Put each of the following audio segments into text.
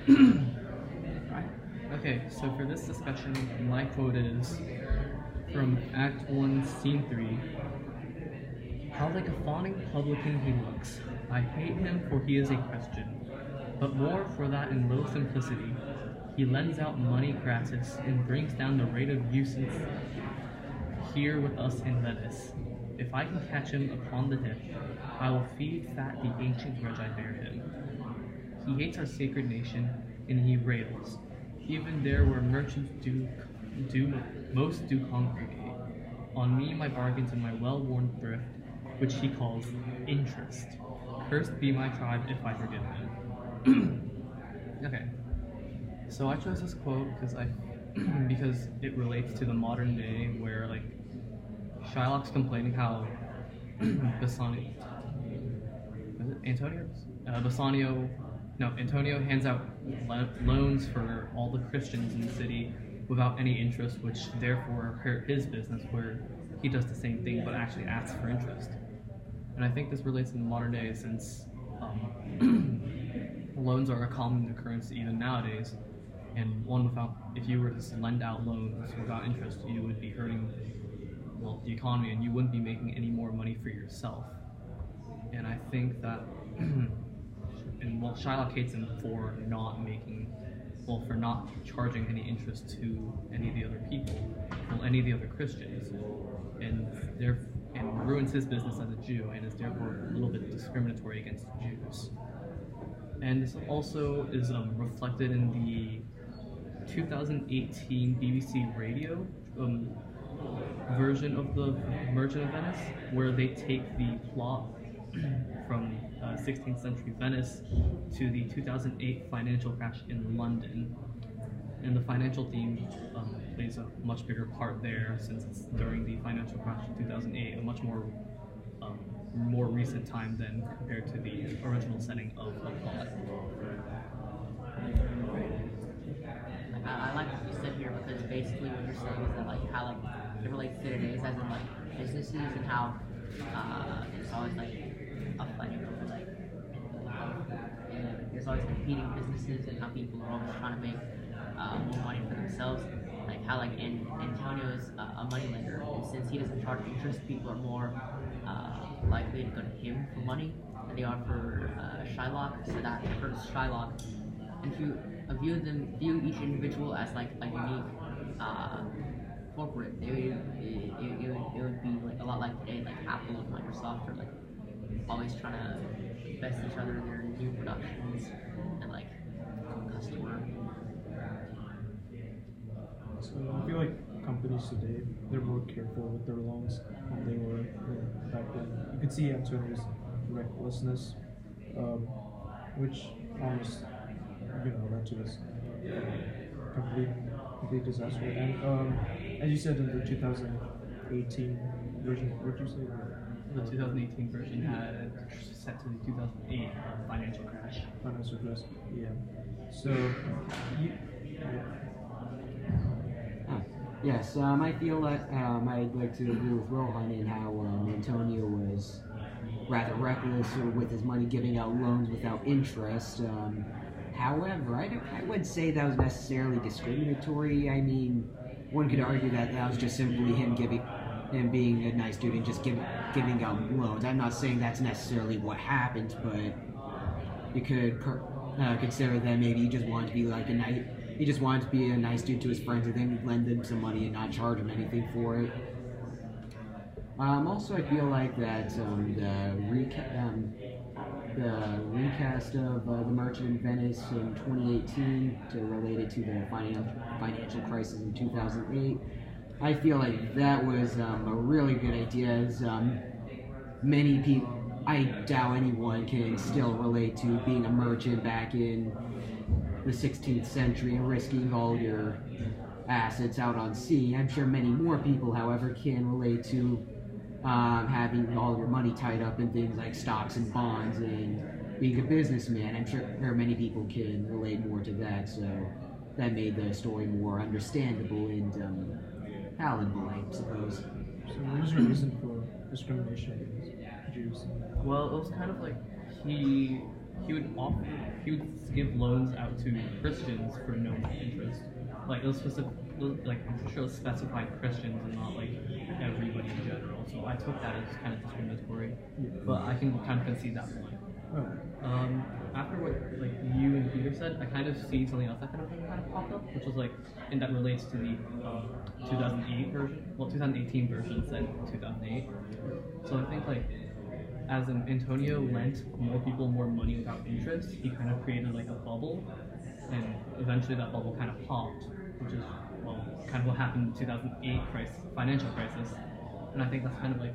Right. Okay, so for this discussion, my quote is from Act 1, Scene 3. How like a fawning publican he looks. I hate him for he is a Christian, but more for that in low simplicity. He lends out money gratis and brings down the rate of usage here with us in Venice. If I can catch him upon the hip, I will feed fat the ancient grudge I bear him. He hates our sacred nation, and he rails, even there where merchants most do congregate. On me my bargains and my well-worn thrift, which he calls interest. Cursed be my tribe if I forgive him. Okay, so I chose this quote because it relates to the modern day where like Shylock's complaining how Bassanio, was it Antonio? Antonio hands out loans for all the Christians in the city without any interest, which therefore hurt his business, where he does the same thing but actually asks for interest. And I think this relates in the modern day since loans are a common occurrence even nowadays, and if you were to lend out loans without interest, you would be hurting the economy, and you wouldn't be making any more money for yourself. And I think that Shylock hates him for for not charging any interest to any of the other people, any of the other Christians, and ruins his business as a Jew, and is therefore a little bit discriminatory against Jews. And this also is reflected in the 2018 BBC Radio version of the Merchant of Venice, where they take the plot from 16th century Venice to the 2008 financial crash in London. And the financial theme plays a much bigger part there, since it's during the financial crash in 2008, a much more recent time than compared to the original setting of the plot. I like what you said here, because basically what you're saying is that like how it relates to today's as in like businesses, and how it's always like a fight over there's always competing businesses, and how people are always trying to make more money for themselves. Like how Antonio is a moneylender, and since he doesn't charge interest, people are more likely to go to him for money than they are for Shylock. So that hurts Shylock. And if you view each individual as like a unique corporate, it would be like a lot like today, like Apple and Microsoft are like always trying to invest each other in their new productions and like customer. So I feel like companies today, they're more careful with their loans than they were back then. You could see Antonio's recklessness, which almost led to this complete disaster. And as you said in the 2018 version, what did you say? The 2018 version had set to the 2008 financial crash. Financial crash, yeah. So, Yes, I feel that I'd like to agree with Rohan in how Antonio was rather reckless with his money, giving out loans without interest. However, I wouldn't say that was necessarily discriminatory. I mean, one could argue that was just simply him being a nice dude and just giving out loans. I'm not saying that's necessarily what happened, but you could consider that maybe he just wanted to be like he just wanted to be a nice dude to his friends, and then lend them some money and not charge him anything for it. Also, I feel like that the recast of The Merchant in Venice in 2018 related to the financial crisis in 2008, I feel like that was a really good idea, as many people, I doubt anyone can still relate to being a merchant back in the 16th century and risking all your assets out on sea. I'm sure many more people, however, can relate to having all your money tied up in things like stocks and bonds and being a businessman. I'm sure many people can relate more to that, so that made the story more understandable and palatable, I suppose. So what is your reason for discrimination against Jews? Well, it was kind of like he he would give loans out to Christians for no interest. Like it was specific, like I'm pretty sure it was specified Christians and not like everybody in general. So I took that as kind of discriminatory, but I can kind of concede that point. After what like you and Peter said, I kind of see something else that kind of popped up, which was like, and that relates to the 2008 version. Well, 2018 version said 2008. So I think like as Antonio lent more people more money without interest, he kind of created like a bubble, and eventually that bubble kind of popped, which is well kind of what happened in the 2008 financial crisis. And I think that's kind of a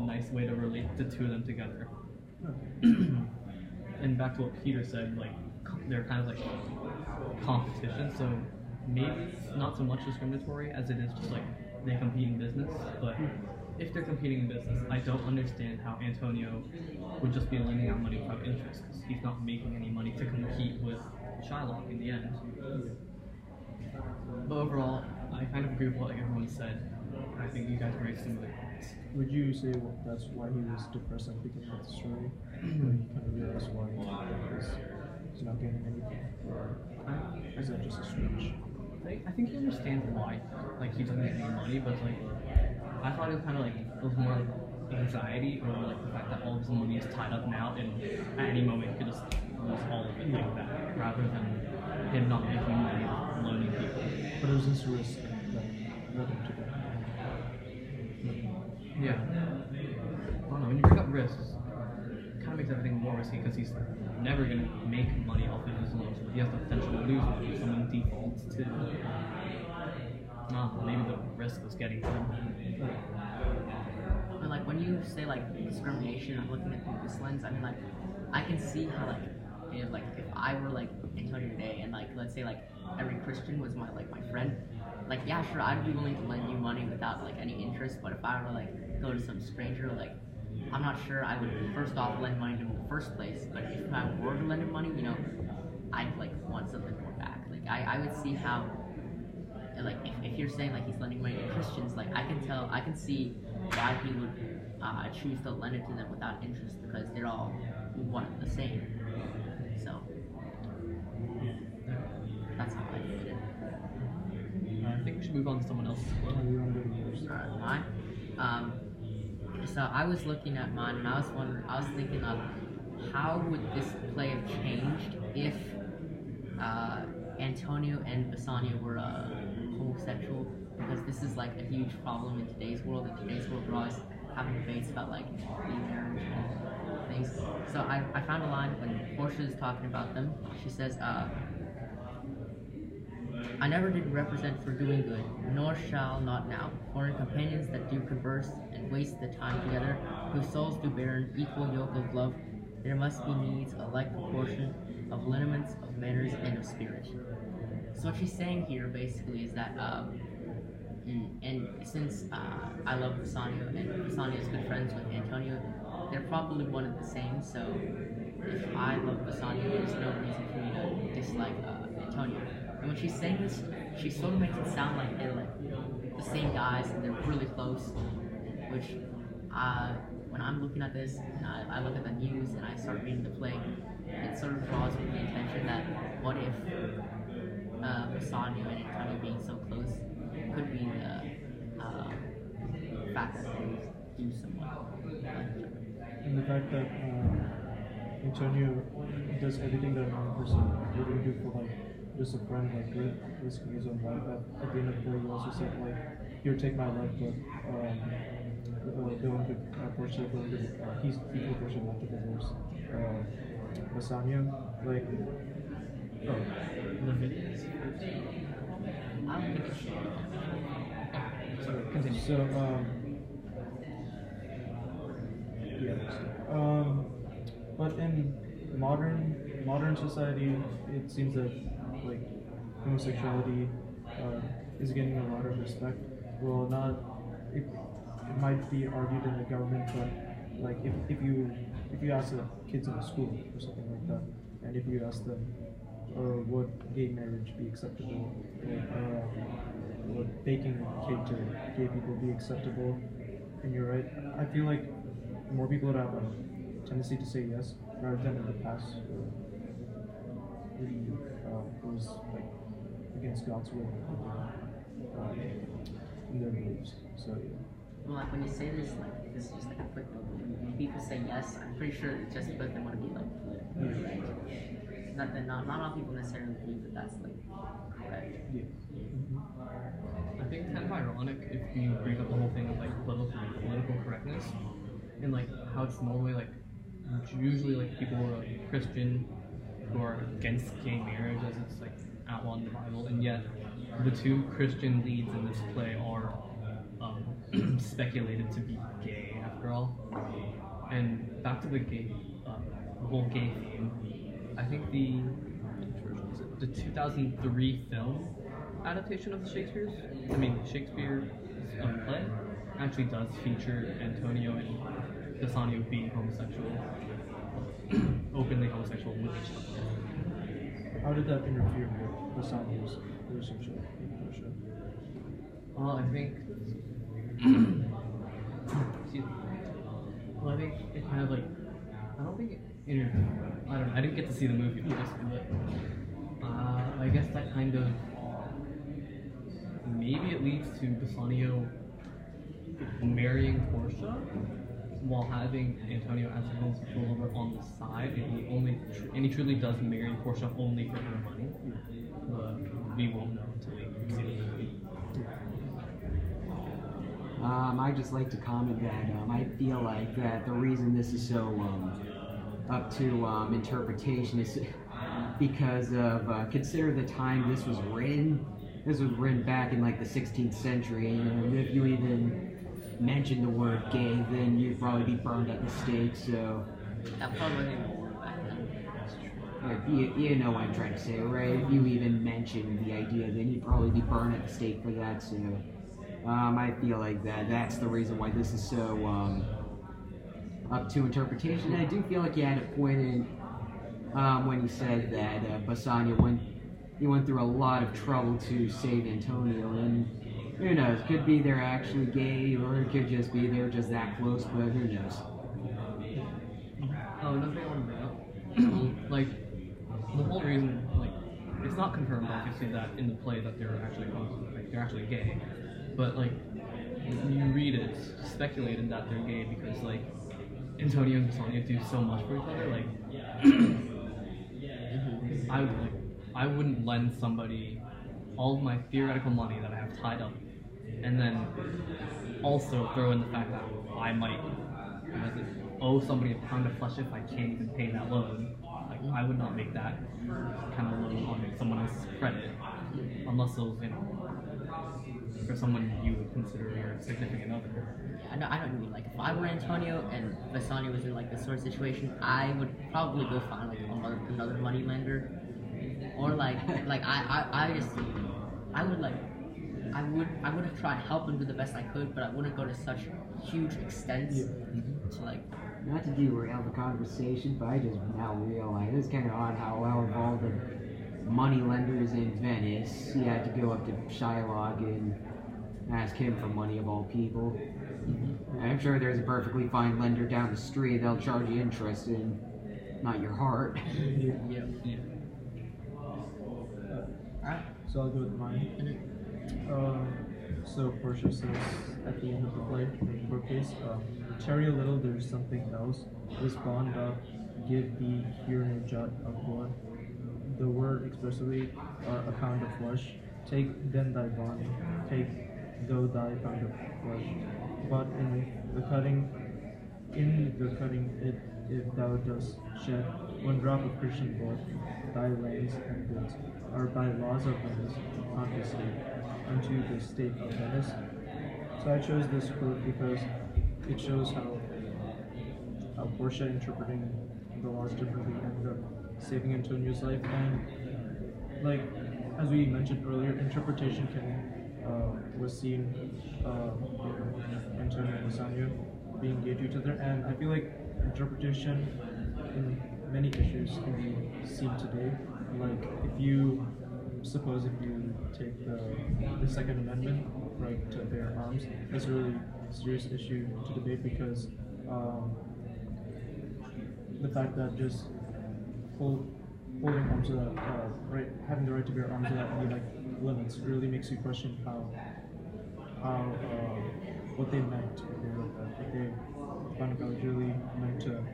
nice way to relate the two of them together. And back to what Peter said, like they're kind of like competition, so maybe it's not so much discriminatory as it is just like they compete in business. But if they're competing in business, I don't understand how Antonio would just be lending out money without interest, because he's not making any money to compete with Shylock in the end. But overall, I kind of agree with what everyone said. I think you guys raised some good points. Would you say that's why he was depressed at the beginning of the story? Or you kind of realized why he's not getting anything? Or is that just a stretch? I think he understands why, like he doesn't get any money, but like I thought it was kind of like it was more like anxiety, or like the fact that all of his money is tied up now, and at any moment he could just lose all of it like that, rather than him not making money loaning people. But it was this risk that led him to that. Yeah. I don't know, when you bring up risks, it kind of makes everything more risky, because he's never going to make money off of his loans, but he has the potential to lose money if someone defaults too. Maybe the risk was getting to him. But like when you say like discrimination, I'm looking at it through this lens. I mean, like I can see how if I were like Antonio today, and like let's say like every Christian was my friend, like yeah, sure, I'd be willing to lend you money without like any interest. But if I were to like go to some stranger, like I'm not sure I would first off lend money to him in the first place. But if I were to lend him money, I'd like want something more back. Like I would see how, like if you're saying like he's lending money to Christians, like I can see why he would choose to lend it to them without interest, because they're all one and the same. So that's how I did it. I think we should move on to someone else. Mine. So I was looking at mine, and I was thinking of how would this play have changed if Antonio and Bassanio were homosexual, because this is like a huge problem in today's world. In today's world, we're always having debates about like gay marriage and things. So I found a line when Portia is talking about them. She says, I never did represent for doing good, nor shall not now, for in companions that do converse and waste the time together, whose souls do bear an equal yoke of love, there must be needs a like proportion of lineaments, of manners, and of spirit. So what she's saying here basically is that, and since I love Bassanio, and Bassanio is good friends with Antonio, they're probably one and the same. So if I love Bassanio, there's no reason for me to dislike Antonio. And when she's saying this, she sort of makes it sound like they're like the same guys and they're really close, which when I'm looking at this and I look at the news and I start reading the play, it sort of draws me the attention that what if Bassanio and Antonio being so close could be the fact that they do somewhat like each other. And the fact that Antonio does everything that a non-person wouldn't do for like just a friend, like risking his own life. At the end of the day, he also said like, "Here, take my life," but going to Portia, he told Portia not to divorce Bassanio. Like, The videos. I don't think it should. Sorry, continue. So, but in modern society, it seems that like homosexuality is getting a lot of respect. Well, not it might be argued in the government, but like if you ask the kids in the school or something like that, and if you ask them would gay marriage be acceptable, would baking a cake to gay people be acceptable, and you're right, I feel like more people would have a tendency to say yes, rather than in the past, really was like against God's will in their beliefs. So yeah. Well, like when you say this, like this is just like a quick note. When people say yes, I'm pretty sure it's just because they want to be like political, right? Not that not all people necessarily believe that that's like correct. Yeah. I think it's kind of ironic if you bring up the whole thing of like political correctness and like how it's normally like usually like people who are like Christian who are against gay marriage as it's like outlawed in the Bible, and yet the two Christian leads in this play are speculated to be gay after all. And back to the whole gay theme. I think the 2003 film adaptation of Shakespeare's play actually does feature Antonio and Bassanio being homosexual, openly homosexual with each other. How did that interfere with Bassanio's relationship with Portia? Well, I think. Excuse me. Well, I think it kind of like. I don't think it interfered. I don't know. I didn't get to see the movie, obviously, but I guess that kind of. Maybe it leads to Bassanio marrying Portia while having Antonio as a homosexual lover on the side, and he truly does marry Portia only for her money. But we won't know until we see the movie. I'd just like to comment that I feel like that the reason this is so up to interpretation is because of consider the time this was written. This was written back in like the 16th century, and if you even mention the word gay, then you'd probably be burned at the stake. So That probably wasn't even a word back then. you know what I'm trying to say, right? If you even mention the idea, then you'd probably be burned at the stake for that. So I feel like that's the reason why this is so up to interpretation. And I do feel like you had a point in when you said that Bassanio went through a lot of trouble to save Antonio, and who knows, could be they're actually gay, or it could just be they're just that close, but who knows. Oh, another thing I want to bring up, like, the whole reason, like, it's not confirmed, obviously, that in the play that they're actually gay, but, like, you read it, it's speculated that they're gay because, like, Antonio and Bassanio do so much for each other, like, I wouldn't lend somebody all of my theoretical money that I have tied up, and then also throw in the fact that I might owe somebody a pound of flesh if I can't even pay that loan. Like, I would not make that kind of loan on someone else's credit, unless it was, for someone you would consider your significant other. I know what you mean. Like, if I were Antonio and Bassanio was in like this sort of situation, I would probably go find like another money lender, or I would have tried to help him do the best I could, but I wouldn't go to such huge extents to like. Not to derail the conversation, but I just now realize it's kind of odd how involved the money lenders in Venice. He had to go up to Shylock and ask him for money of all people. I'm sure there's a perfectly fine lender down the street. They'll charge you interest and not your heart. Yeah. Alright, so I'll go with mine. So Portia says at the end of the play, in the case, tarry a little, there's something else. This bond doth give thee here no jot of blood. The word expressly, a pound of flesh. Take then thy bond, take though thy pound of flesh. But in the cutting, if thou dost shed one drop of Christian blood, thy lands and goods are by laws of Venice confiscated unto the state of Venice. So I chose this quote because it shows how Portia interpreting the laws differently ended up saving Antonio's life, and like as we mentioned earlier, interpretation was seen Antonio and Bassanio being gay to each other, and I feel like interpretation in many issues can be seen today. Like if you take the Second Amendment, right to bear arms, that's a really serious issue to debate because the fact that just holding arms to that, right, having the right to bear arms without any like limits really makes you question how what they meant when they wrote that. If they found out really meant to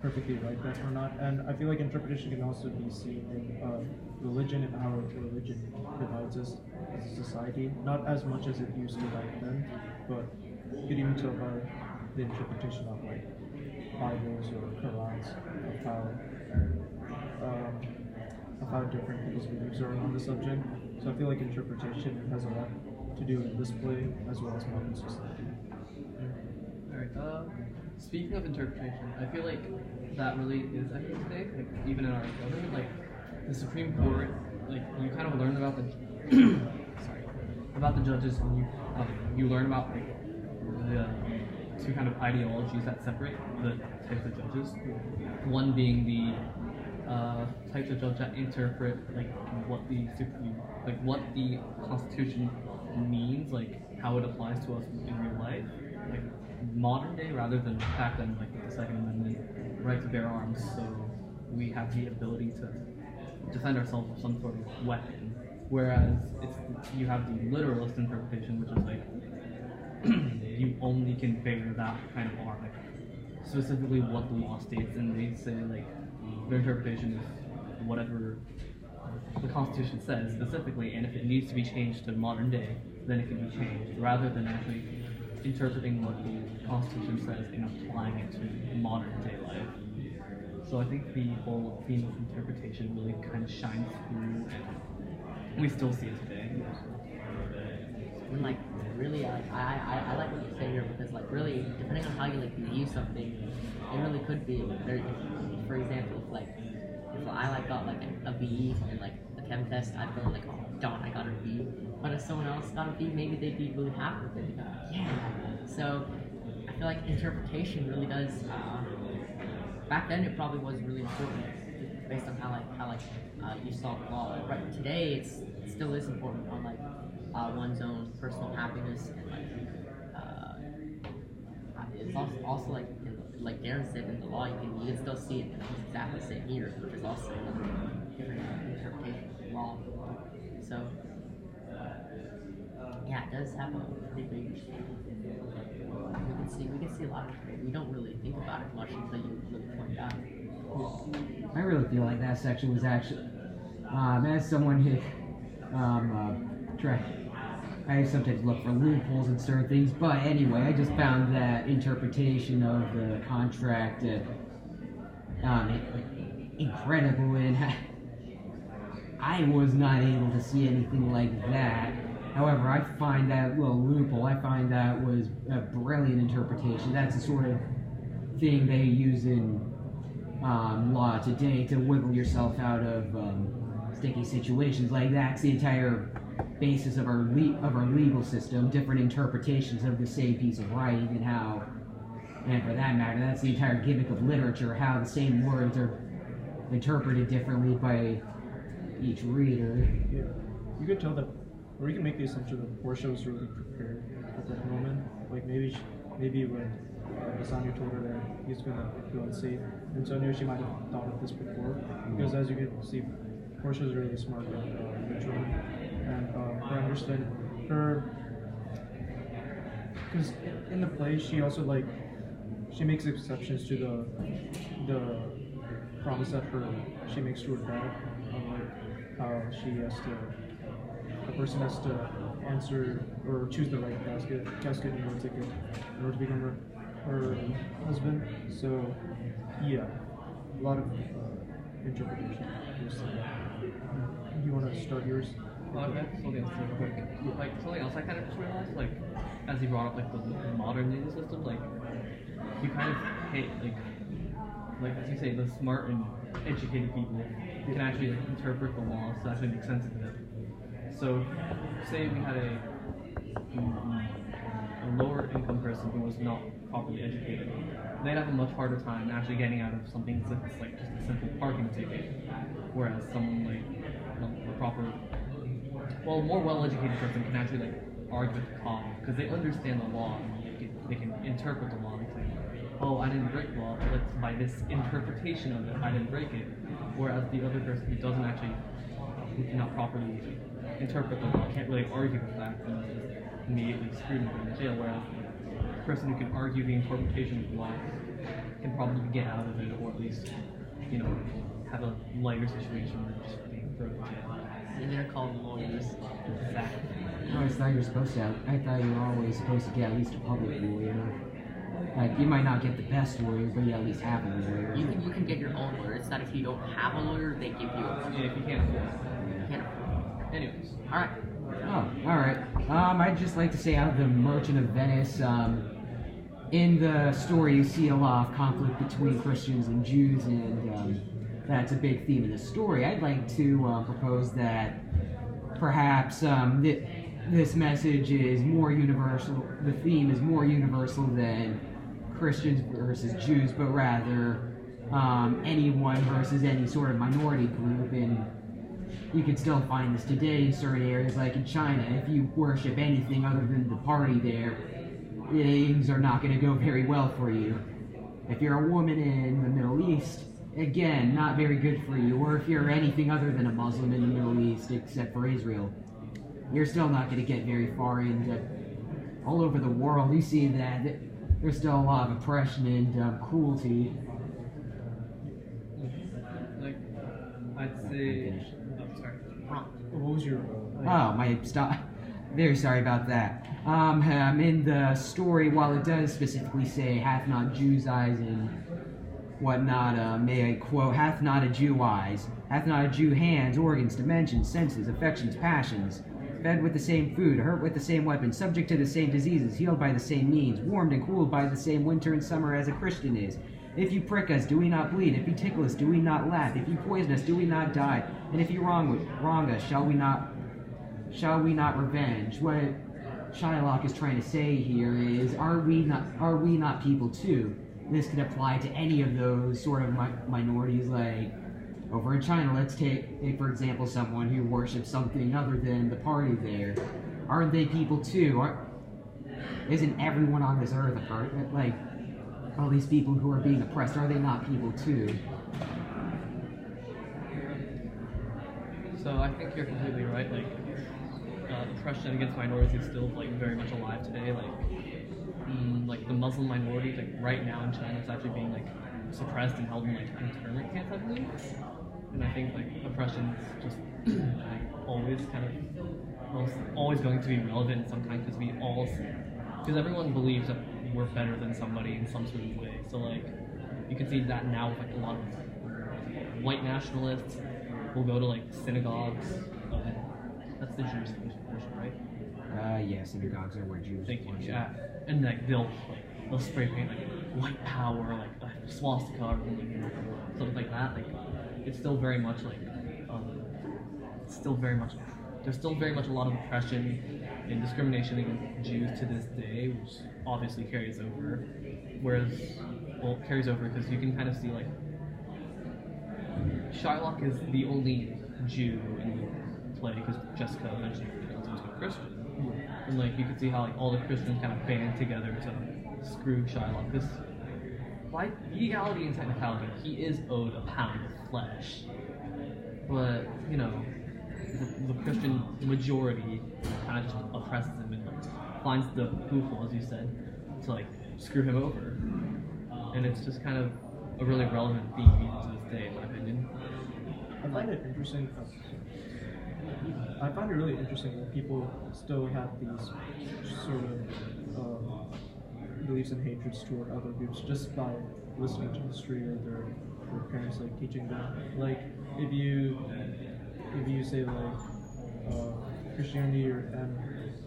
perfectly write that or not. And I feel like interpretation can also be seen in religion and how religion divides us as a society. Not as much as it used to back then, but you could even tell by the interpretation of like Bibles or Qurans of how different people's beliefs are on the subject. So I feel like interpretation has a lot to do in this play as well as modern society. Alright, speaking of interpretation, I feel like that really is at stake, like even in our government, like the Supreme Court, like you kind of learn about the about the judges when you learn about like the two kind of ideologies that separate the types of judges. One being the types of judges that interpret like what the Constitution means, like how it applies to us in real life, like modern day rather than back then, like with the Second Amendment, right to bear arms, so we have the ability to defend ourselves with some sort of weapon. Whereas you have the literalist interpretation, which is like you only can bear that kind of arm, like specifically what the law states, and they say like their interpretation is whatever the Constitution says specifically, and if it needs to be changed to modern day, then it can be changed, rather than actually interpreting what the Constitution says and applying it to modern day life. So I think the whole theme of interpretation really kind of shines through, and we still see it today. And like really, I like what you say here, because like really, depending on how you like view something, it really could be very different. For example, if I like got like a B in like the chem test, I'd feel like, oh darn, I got a B. But if someone else got a B, maybe they'd be really happy with it. Yeah. So I feel like interpretation really does. Back then, it probably was really important based on how you saw the law. Right today, it still is important on like one's own personal happiness, and like it's also like like Darren said, in the law you can still see it, and it's exactly the same here, which is also another different interpretation of the law. So yeah, it does have a pretty big. We can see a lot of it. We don't really think about it much until you really point it out. I really feel like that section was actually, as someone who I sometimes look for loopholes in certain things, but anyway, I just found that interpretation of the contract incredible, and I was not able to see anything like that. However, I find that little loophole, I find that was a brilliant interpretation. That's the sort of thing they use in law today to wiggle yourself out of sticky situations. Like, that's the entire basis of our legal system, different interpretations of the same piece of writing, and for that matter, that's the entire gimmick of literature, how the same words are interpreted differently by each reader. Yeah, you could tell that, or you can make the assumption that Portia was really prepared at that moment. Like maybe when Bassanio told her that he was gonna go unsafe, Antonio, she might have thought of this before, because as you can see, Portia is really smart and rich woman, and her understand her, because in the play she also she makes exceptions to the promise that she makes to her dad, like how a person has to answer or choose the right casket in order to become her husband. So yeah, a lot of interpretation. You want to start yours? Okay, something else real quick. Like something else I kind of just realized, like as you brought up like the modern legal system, like you kind of hate like as you say, the smart and educated people can actually interpret the law to actually make sense of it. So say we had a lower income person who was not properly educated, they'd have a much harder time actually getting out of something that's like just a simple parking ticket. Whereas someone like a more well-educated person can actually like argue with the cop because they understand the law and they can interpret the law. oh, I didn't break the law, but by this interpretation of it, I didn't break it. Whereas the other person who doesn't actually, who cannot properly interpret the law, can't really argue the fact, and is just immediately screwed and put in jail. Whereas the person who can argue the interpretation of the law can probably get out of it, or at least, have a lighter situation than just being thrown in jail. And they're called lawyers. Exactly. I always thought you were supposed to. I thought you were always supposed to get at least a public lawyer. Like you might not get the best lawyer, but you at least have a lawyer. You can get your own lawyer. It's not if you don't have a lawyer, they give you a lawyer. Yeah, if you can't afford it. You can't afford Anyways. it. Alright. Oh, all right. I'd just like to say out of the Merchant of Venice, in the story you see a lot of conflict between Christians and Jews, and that's a big theme in the story. I'd like to propose that perhaps this message is more universal, the theme is more universal than Christians versus Jews, but rather anyone versus any sort of minority group. And you can still find this today in certain areas, like in China. If you worship anything other than the party there, things are not going to go very well for you. If you're a woman in the Middle East, again, not very good for you. Or if you're anything other than a Muslim in the Middle East, except for Israel, you're still not going to get very far. And all over the world, you see that there's still a lot of oppression and cruelty. Like, I'd say. Oh, sorry. What was your? Oh, my stop. Very sorry about that. In the story, while it does specifically say, hath not Jews eyes and whatnot, may I quote, hath not a Jew eyes, hath not a Jew hands, organs, dimensions, senses, affections, passions, fed with the same food, hurt with the same weapons, subject to the same diseases, healed by the same means, warmed and cooled by the same winter and summer as a Christian is. If you prick us, do we not bleed? If you tickle us, do we not laugh? If you poison us, do we not die? And if you wrong us, shall we not revenge? What Shylock is trying to say here is, are we not people too? This could apply to any of those sort of minorities. Like over in China, let's take for example someone who worships something other than the party there. Aren't they people too? Isn't everyone on this earth a part? Like all these people who are being oppressed, are they not people too? So I think you're completely right. Like, oppression against minorities is still like very much alive today. Like the Muslim minority, like right now in China, it's actually being like suppressed and held in like internment camps, I believe. And I think like oppression is just like always always going to be relevant in some kind because everyone believes that we're better than somebody in some sort of way. So like you can see that now with like a lot of white nationalists will go to like synagogues. That's the Jewish version, right? Yeah, synagogues are where Jews Thank you. worship. Yeah, and like they'll spray paint like white power, like a swastika or something like that. Like it's still very much like there's still very much a lot of oppression and discrimination against Jews to this day, which obviously carries over. It carries over because you can kind of see like Shylock is the only Jew in the play because Jessica eventually turns into a Christian. And like you can see how like all the Christians kind of band together to screw Shylock. Because by legality and technicality, he is owed a pound of flesh. But the Christian majority kind of just oppresses him and like, finds the loophole, as you said, to like screw him over. And it's just kind of a really relevant theme to this day, in my opinion. I find it interesting. I find it really interesting that people still have these sort of beliefs and hatreds toward other groups just by listening to history or their parents like teaching them. Like if you say like Christianity and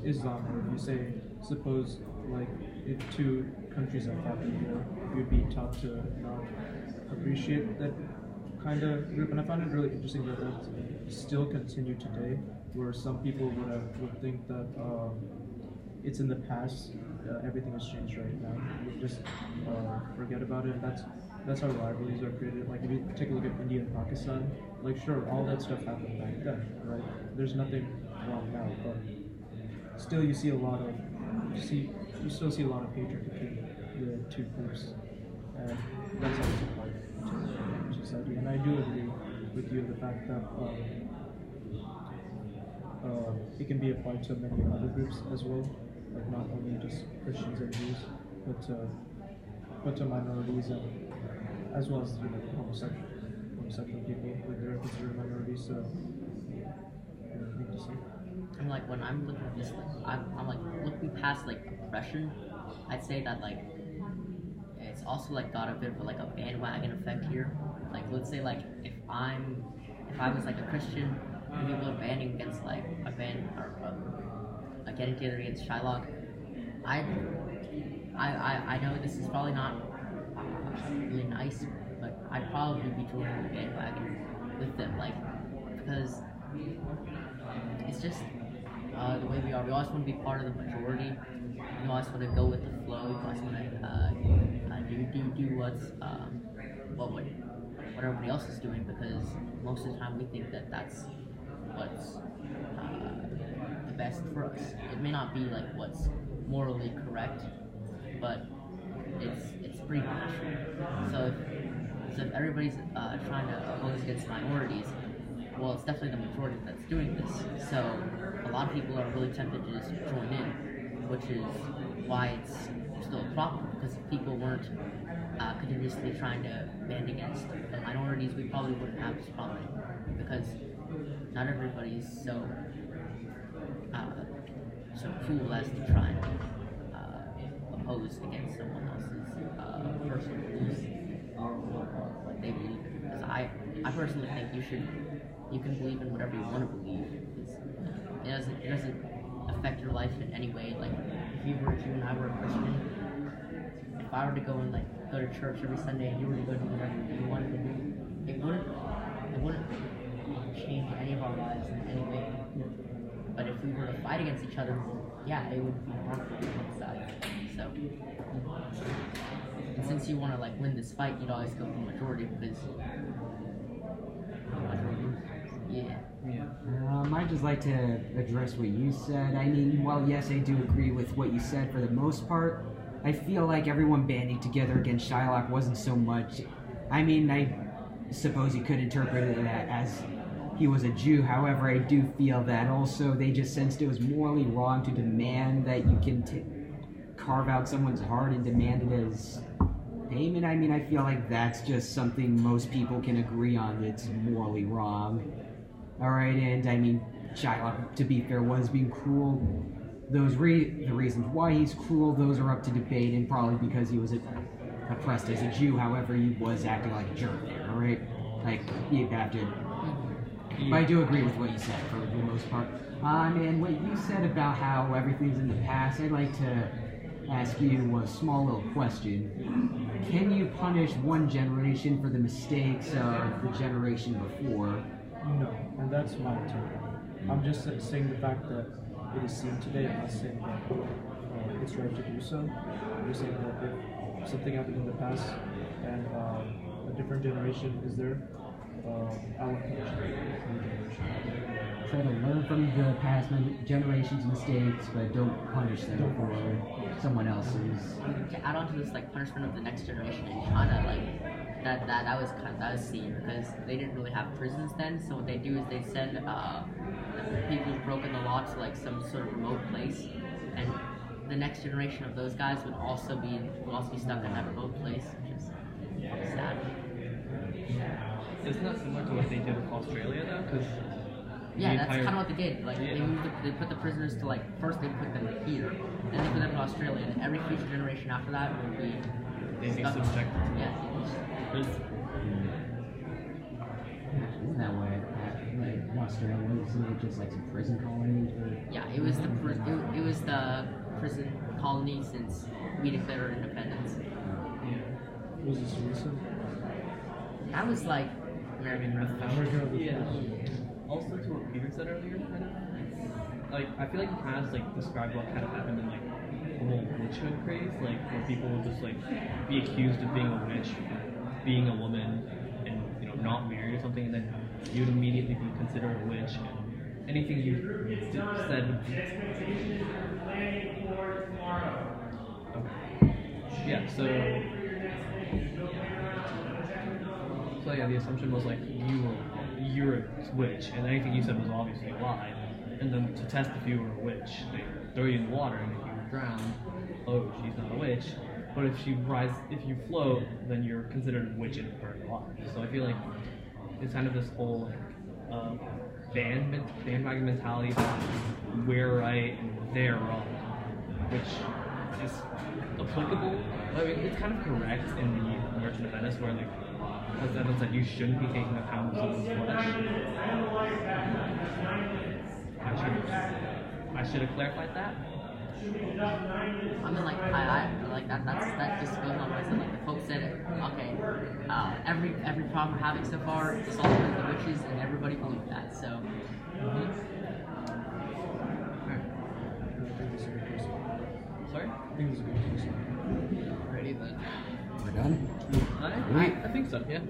Islam, or if you say suppose like if two countries have fought in war, you'd be taught to not appreciate that kind of group. And I find it really interesting that that still continue today, where some people would think that it's in the past, everything has changed right now. We just forget about it. And that's how rivalries are created. Like if you take a look at India and Pakistan, like sure, all that stuff happened back then, right? There's nothing wrong now, but still you still see a lot of hatred between the two groups. and that's how it's applied to society. And I do agree with you the fact that it can be applied to many other groups as well, like not only just Christians and Jews, but to minorities and as well as homosexual people, like they're considered minorities. So anything to say? And like when I'm looking at this, like I'm like looking past like oppression, I'd say that like it's also like got a bit of like a bandwagon effect here. Like let's say like if I was like a Christian and people are banding against like getting together against Shylock, I know this is probably not really nice, but I'd probably be joining the bandwagon with them, like because it's just the way we are. We always want to be part of the majority. We always want to go with the flow. We always want to do what everybody else is doing, because most of the time we think that that's what's the best for us. It may not be like what's morally correct, but it's pretty natural. So if everybody's trying to oppose against minorities, well, it's definitely the majority that's doing this. So a lot of people are really tempted to just join in, which is why it's still a problem. Because if people weren't continuously trying to band against the minorities, we probably wouldn't have this problem anymore. Because not everybody's so cool as to try and oppose against someone else's personal beliefs or what they believe in. Because I personally think you can believe in whatever you want to believe. It doesn't affect your life in any way. Like if you were a Jew and I were a Christian, if I were to go to church every Sunday and you were to go do whatever you wanted to do, it wouldn't change any of our lives in any way. But if we were to fight against each other, yeah, it would be harmful to both sides. So, and since you want to like win this fight, you'd always go for the majority because yeah. I'd just like to address what you said. I mean, while yes, I do agree with what you said for the most part, I feel like everyone banding together against Shylock wasn't so much. I mean, I suppose you could interpret it as he was a Jew. However, I do feel that also they just sensed it was morally wrong to demand that you can carve out someone's heart and demand it as payment. I mean, I feel like that's just something most people can agree on that's morally wrong. Alright, and I mean, Shylock, to be fair, was being cruel. The reasons why he's cruel, those are up to debate, and probably because he was oppressed as a Jew. However, he was acting like a jerk there, alright? Like, you have to... But I do agree with what you said for the most part. And what you said about how everything's in the past, I'd like to ask you a small little question. Can you punish one generation for the mistakes of the generation before? No, and that's my take. I'm just saying the fact that it is seen today. I'm not saying that it's right to do so. I'm just saying that if something happened in the past and a different generation is there, I would punish the new generation. Try to learn from the past generation's mistakes, but don't punish them for someone else's. To add on to this like punishment of the next generation in China, like that was seen because they didn't really have prisons then. So what they do is they send people who've broken the law to like some sort of remote place, and the next generation of those guys would also be stuck in that remote place, which is sad. Isn't that similar to what they did with Australia though? Because yeah, that's kind of what they did. Like they put the prisoners to like first they put them here, and then they put them in Australia, and every future generation after that would be subjected. Yeah. Isn't that way? Like Australia, isn't it just like some prison colonies? Yeah, it was the prison colony since we declared independence. Was this recent? That was like American Revolution. Yeah. Also to what Peter said earlier, kind of. Like I feel like he kind of like described what kind of happened in like the whole witchhood craze, like where people would just like be accused of being a witch, being a woman, and not married or something, and then you'd immediately be considered a witch, and anything you said. Okay. Yeah. So So yeah, the assumption was like you're a witch, and anything you said was obviously a lie. And then to test if you were a witch, they throw you in the water, and if you drown, oh, she's not a witch. But if you float, then you're considered a witch and burned alive. So I feel like it's kind of this whole bandwagon mentality that we're right and they're wrong, which is applicable. I mean, it's kind of correct in the Merchant of Venice, where like as Evan said, you shouldn't be taking a pound of someone's flesh. I should have clarified that. I mean, like, I like that just goes on what I said. Like, the folks said, okay, every problem we're having so far is all with the witches, and everybody believed that. So, Sorry? I think it was a good case. Alrighty then. We're done? I think so, yeah.